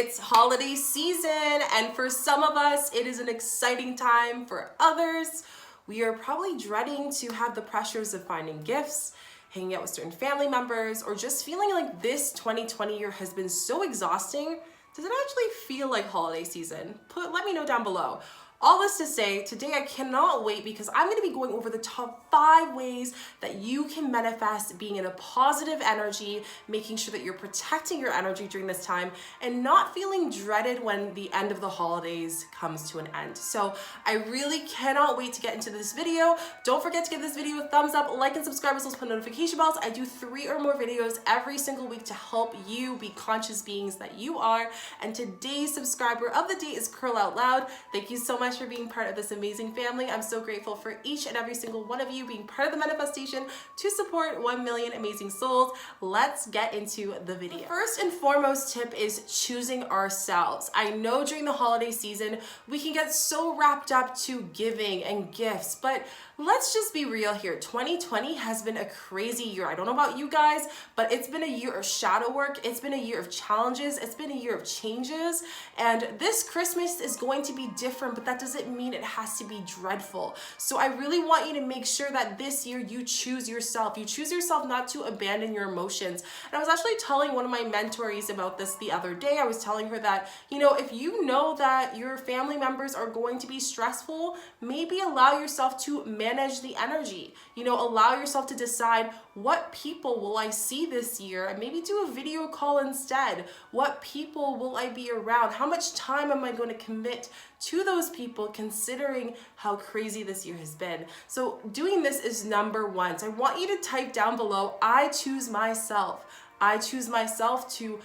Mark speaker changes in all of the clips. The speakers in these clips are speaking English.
Speaker 1: it's holiday season, and for some of us, it is an exciting time. For others, we are probably dreading to have the pressures of finding gifts, hanging out with certain family members, or just feeling like this 2020 year has been so exhausting. Does it actually feel like holiday season? Let me know down below. All this to say, today I cannot wait because I'm going to be going over the top 5 ways that you can manifest being in a positive energy, making sure that you're protecting your energy during this time and not feeling dreaded when the end of the holidays comes to an end. So I really cannot wait to get into this video. Don't forget to give this video a thumbs up, like and subscribe with those post notification bells. I do 3 or more videos every single week to help you be conscious beings that you are. And today's subscriber of the day is Curl Out Loud. Thank you so much for being part of this amazing family. I'm so grateful for each and every single one of you being part of the manifestation to support 1 million amazing souls. Let's get into the video. The first and foremost tip is choosing ourselves. I know during the holiday season, we can get so wrapped up to giving and gifts, but let's just be real here. 2020 has been a crazy year. I don't know about you guys, but it's been a year of shadow work. It's been a year of challenges. It's been a year of changes. And this Christmas is going to be different, but that doesn't mean it has to be dreadful. So I really want you to make sure that this year you choose yourself. You choose yourself not to abandon your emotions. And I was actually telling one of my mentorees about this the other day. I was telling her that, if you know that your family members are going to be stressful, maybe allow yourself to manage the energy. Allow yourself to decide, what people will I see this year, and maybe do a video call instead. What people will I be around? How much time am I going to commit to those people, considering how crazy this year has been? So doing this is number 1. So I want you to type down below, I choose myself. I choose myself to,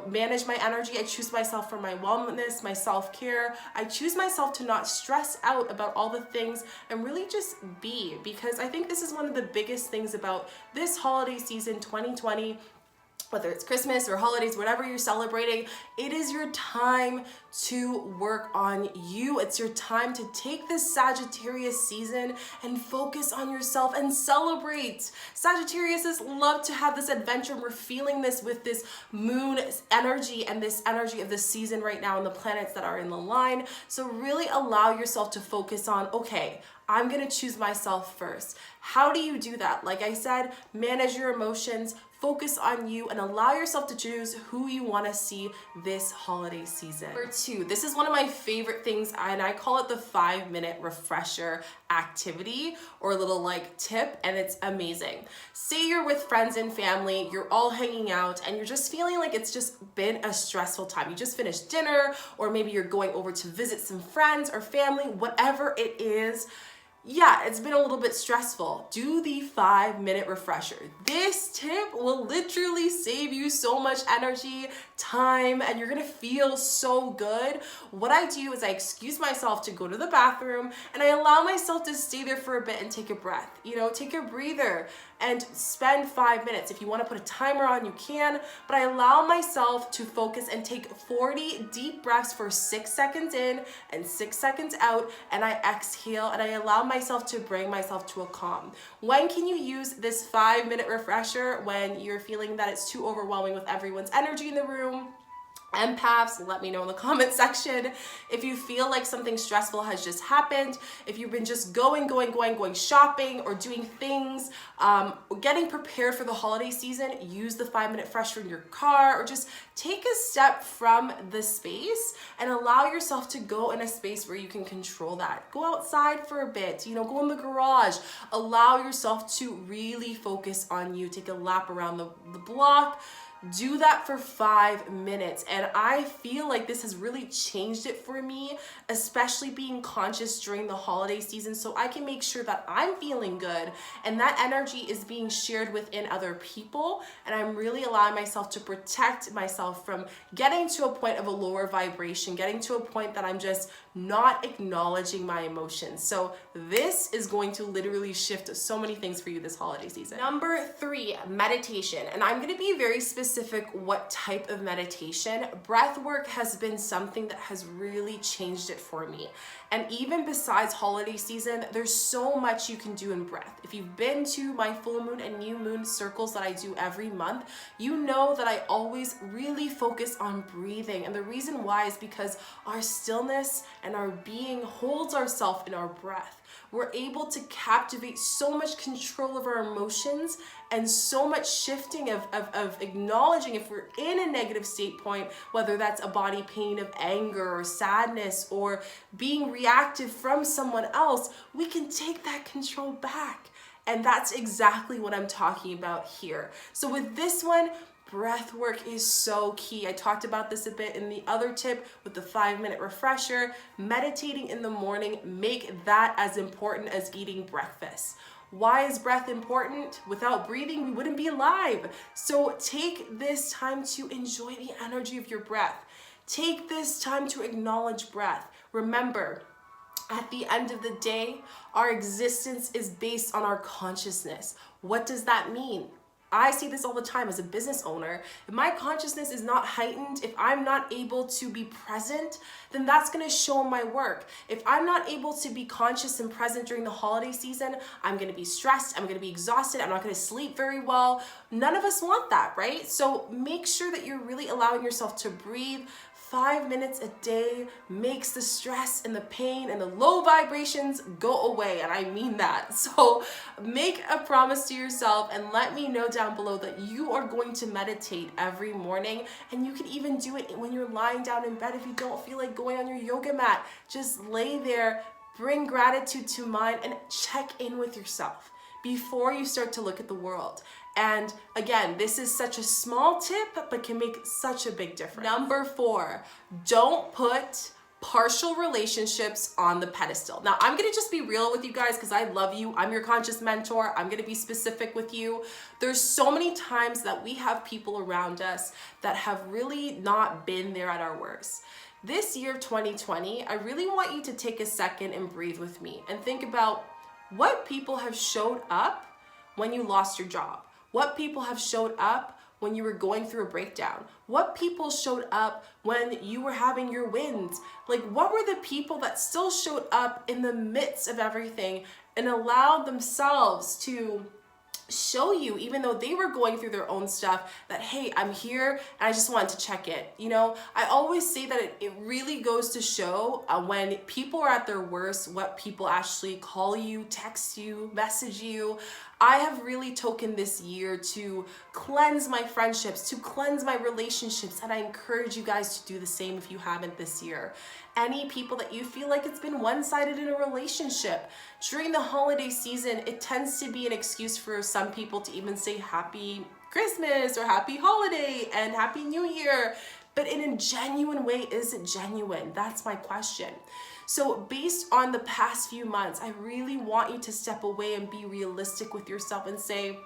Speaker 1: manage my energy. I choose myself for my wellness, my self-care. I choose myself to not stress out about all the things and really just be, because I think this is one of the biggest things about this holiday season, 2020. Whether it's Christmas or holidays, whatever you're celebrating, it is your time to work on you. It's your time to take this Sagittarius season and focus on yourself and celebrate. Sagittariuses love to have this adventure. We're feeling this with this moon energy and this energy of the season right now and the planets that are in the line. So really allow yourself to focus on, okay, I'm gonna choose myself first. How do you do that? Like I said, manage your emotions, focus on you, and allow yourself to choose who you want to see this holiday season. Number 2, this is one of my favorite things, and I call it the 5-minute refresher activity or little tip, and it's amazing. Say you're with friends and family, you're all hanging out, and you're just feeling like it's just been a stressful time. You just finished dinner, or maybe you're going over to visit some friends or family, whatever it is. Yeah, it's been a little bit stressful. Do the 5-minute refresher. This tip will literally save you so much energy, time, and you're gonna feel so good. What I do is I excuse myself to go to the bathroom and I allow myself to stay there for a bit and take a breath. Take a breather and spend 5 minutes. If you want to put a timer on, you can, but I allow myself to focus and take 40 deep breaths for 6 seconds in and 6 seconds out, and I exhale and I allow myself to bring myself to a calm. When can you use this 5-minute refresher? When you're feeling that it's too overwhelming with everyone's energy in the room. Empaths, let me know in the comment section. If you feel like something stressful has just happened, if you've been just going shopping or doing things, getting prepared for the holiday season, use the 5-minute refresher in your car, or just take a step from the space and allow yourself to go in a space where you can control that. Go outside for a bit, go in the garage. Allow yourself to really focus on you. Take a lap around the block. Do that for 5 minutes, and I feel like this has really changed it for me, especially being conscious during the holiday season, so I can make sure that I'm feeling good and that energy is being shared within other people, and I'm really allowing myself to protect myself from getting to a point of a lower vibration, getting to a point that I'm just not acknowledging my emotions. So this is going to literally shift so many things for you this holiday season. Number 3, meditation, and I'm going to be very specific specific what type of meditation, breath work has been something that has really changed it for me. And even besides holiday season, there's so much you can do in breath. If you've been to my full moon and new moon circles that I do every month, you know that I always really focus on breathing. And the reason why is because our stillness and our being holds ourselves in our breath. We're able to captivate so much control of our emotions and so much shifting of acknowledging if we're in a negative state point, whether that's a body pain of anger or sadness or being reactive from someone else, we can take that control back. And that's exactly what I'm talking about here. So with this one, breath work is so key. I talked about this a bit in the other tip with the 5-minute refresher. Meditating in the morning, make that as important as eating breakfast. Why is breath important? Without breathing, we wouldn't be alive. So take this time to enjoy the energy of your breath. Take this time to acknowledge breath. Remember, at the end of the day, our existence is based on our consciousness. What does that mean? I see this all the time as a business owner. If my consciousness is not heightened, if I'm not able to be present, then that's gonna show in my work. If I'm not able to be conscious and present during the holiday season, I'm gonna be stressed, I'm gonna be exhausted, I'm not gonna sleep very well. None of us want that, right? So make sure that you're really allowing yourself to breathe. 5 minutes a day makes the stress and the pain and the low vibrations go away, and I mean that. So make a promise to yourself and let me know down below that you are going to meditate every morning, and you can even do it when you're lying down in bed if you don't feel like going on your yoga mat. Just lay there, bring gratitude to mind, and check in with yourself before you start to look at the world. And again, this is such a small tip, but can make such a big difference. Number 4, don't put partial relationships on the pedestal. Now, I'm gonna just be real with you guys because I love you. I'm your conscious mentor. I'm gonna be specific with you. There's so many times that we have people around us that have really not been there at our worst. This year, 2020, I really want you to take a second and breathe with me and think about what people have showed up when you lost your job. What people have showed up when you were going through a breakdown? What people showed up when you were having your wins? Like, what were the people that still showed up in the midst of everything and allowed themselves to show you, even though they were going through their own stuff, that, hey, I'm here and I just wanted to check it. You know, I always say that it really goes to show when people are at their worst, what people actually call you, text you, message you. I have really taken this year to cleanse my friendships, to cleanse my relationships, and I encourage you guys to do the same if you haven't this year. Any people that you feel like it's been one-sided in a relationship, during the holiday season, it tends to be an excuse for some people to even say Happy Christmas or Happy Holiday and Happy New Year. But in a genuine way, is it genuine? That's my question. So based on the past few months, I really want you to step away and be realistic with yourself and say,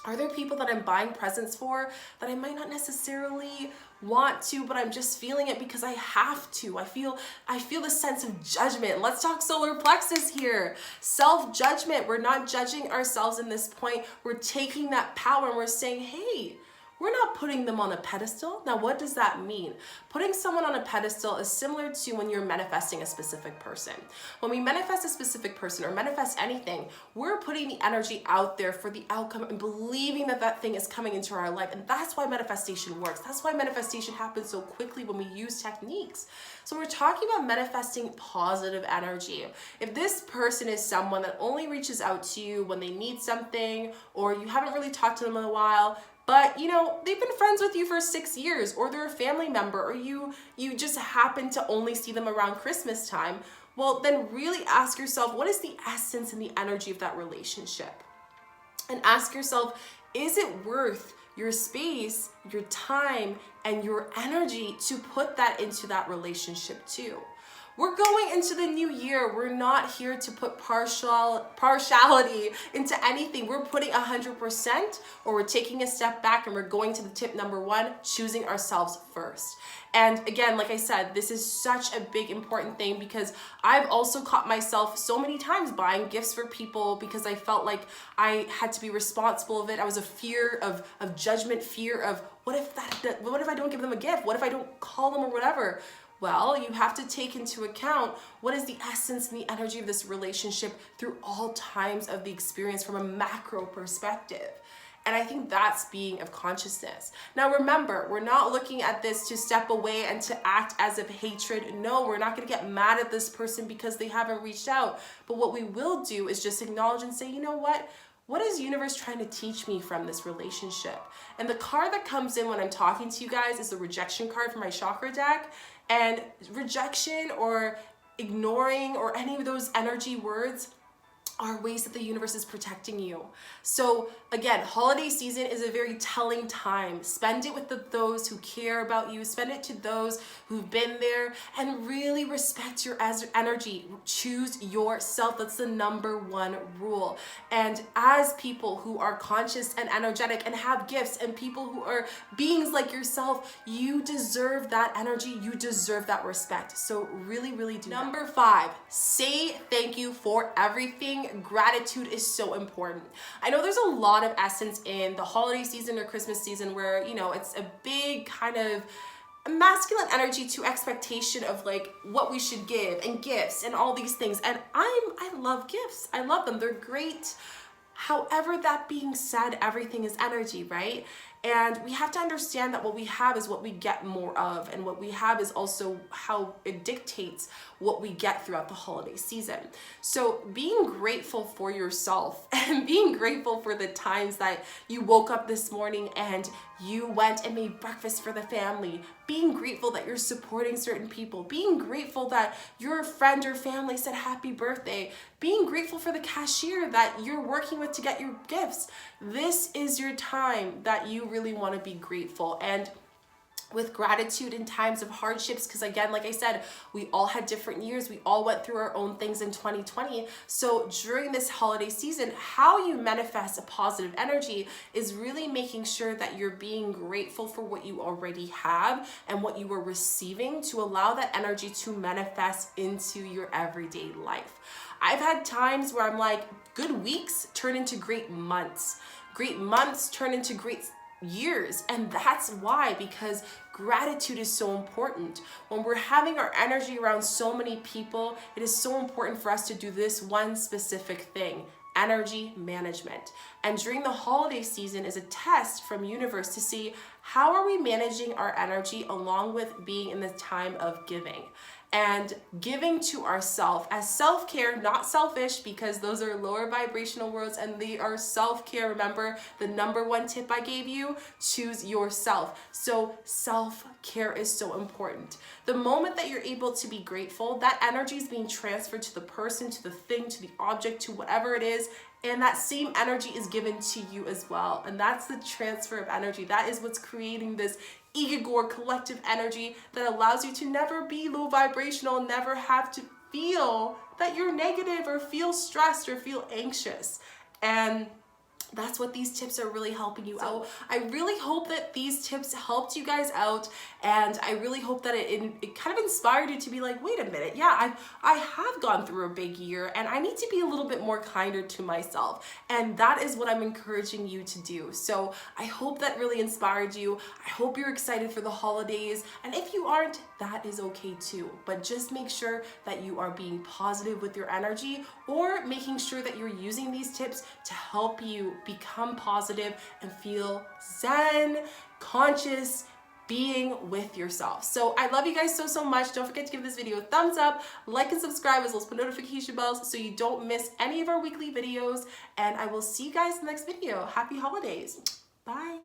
Speaker 1: are there people that I'm buying presents for that I might not necessarily want to, but I'm just feeling it because I have to? I feel the sense of judgment. Let's talk solar plexus here. Self-judgment. We're not judging ourselves in this point. We're taking that power and we're saying, hey, we're not putting them on a pedestal. Now, what does that mean? Putting someone on a pedestal is similar to when you're manifesting a specific person. When we manifest a specific person or manifest anything, we're putting the energy out there for the outcome and believing that that thing is coming into our life. And that's why manifestation works. That's why manifestation happens so quickly when we use techniques. So we're talking about manifesting positive energy. If this person is someone that only reaches out to you when they need something, or you haven't really talked to them in a while, but you know, they've been friends with you for 6 years, or they're a family member, or you just happen to only see them around Christmas time, well, then really ask yourself, what is the essence and the energy of that relationship? And ask yourself, is it worth your space, your time, and your energy to put that into that relationship too? we're going into the new year. We're not here to put partiality into anything. We're putting 100%, or we're taking a step back and we're going to the tip number 1, choosing ourselves first. And again, like I said, this is such a big important thing, because I've also caught myself so many times buying gifts for people because I felt like I had to be responsible of it. I was a fear of judgment, fear of what if I don't give them a gift? What if I don't call them or whatever? Well, you have to take into account what is the essence and the energy of this relationship through all times of the experience from a macro perspective. And I think that's being of consciousness. Now remember, we're not looking at this to step away and to act as if hatred. No, we're not gonna get mad at this person because they haven't reached out. But what we will do is just acknowledge and say, you know what? What is universe trying to teach me from this relationship? And the card that comes in when I'm talking to you guys is the rejection card from my chakra deck. And rejection or ignoring or any of those energy words are ways that the universe is protecting you. So again, holiday season is a very telling time. Spend it with those who care about you. Spend it to those who've been there, and really respect your energy. Choose yourself. That's the number 1 rule. And as people who are conscious and energetic and have gifts, and people who are beings like yourself, you deserve that energy. You deserve that respect. So really, really do. Number 5, say thank you for everything. Gratitude is so important. I know there's a lot of essence in the holiday season or Christmas season where, you know, it's a big kind of masculine energy to expectation of like what we should give and gifts and all these things. And I love gifts. I love them. They're great. However, that being said, everything is energy, right? And we have to understand that what we have is what we get more of, and what we have is also how it dictates what we get throughout the holiday season. So being grateful for yourself and being grateful for the times that you woke up this morning and you went and made breakfast for the family, being grateful that you're supporting certain people, being grateful that your friend or family said happy birthday, being grateful for the cashier that you're working with to get your gifts. This is your time that you really want to be grateful. And with gratitude in times of hardships, because again, like I said, we all had different years. We all went through our own things in 2020. So during this holiday season, how you manifest a positive energy is really making sure that you're being grateful for what you already have and what you are receiving, to allow that energy to manifest into your everyday life. I've had times where I'm like, good weeks turn into great months turn into great years. And that's why, because gratitude is so important. When we're having our energy around so many people, it is so important for us to do this one specific thing: energy management. And during the holiday season is a test from universe to see how are we managing our energy, along with being in the time of giving. And giving to ourselves as self-care, not selfish, because those are lower vibrational words and they are self-care. Remember the number 1 tip I gave you: choose yourself. So self-care is so important. The moment that you're able to be grateful, that energy is being transferred to the person, to the thing, to the object, to whatever it is. And that same energy is given to you as well. And that's the transfer of energy. That is what's creating this egregore collective energy that allows you to never be low vibrational, never have to feel that you're negative or feel stressed or feel anxious. And that's what these tips are really helping you out. I really hope that these tips helped you guys out, and I really hope that it kind of inspired you to be like, wait a minute, yeah, I have gone through a big year and I need to be a little bit more kinder to myself. And that is what I'm encouraging you to do. So I hope that really inspired you. I hope you're excited for the holidays. And if you aren't, that is okay too. But just make sure that you are being positive with your energy, or making sure that you're using these tips to help you become positive and feel zen, conscious, being with yourself. So I love you guys so much. Don't forget to give this video a thumbs up, like and subscribe, as well as put notification bells so you don't miss any of our weekly videos. And I will see you guys in the next video. Happy holidays. Bye.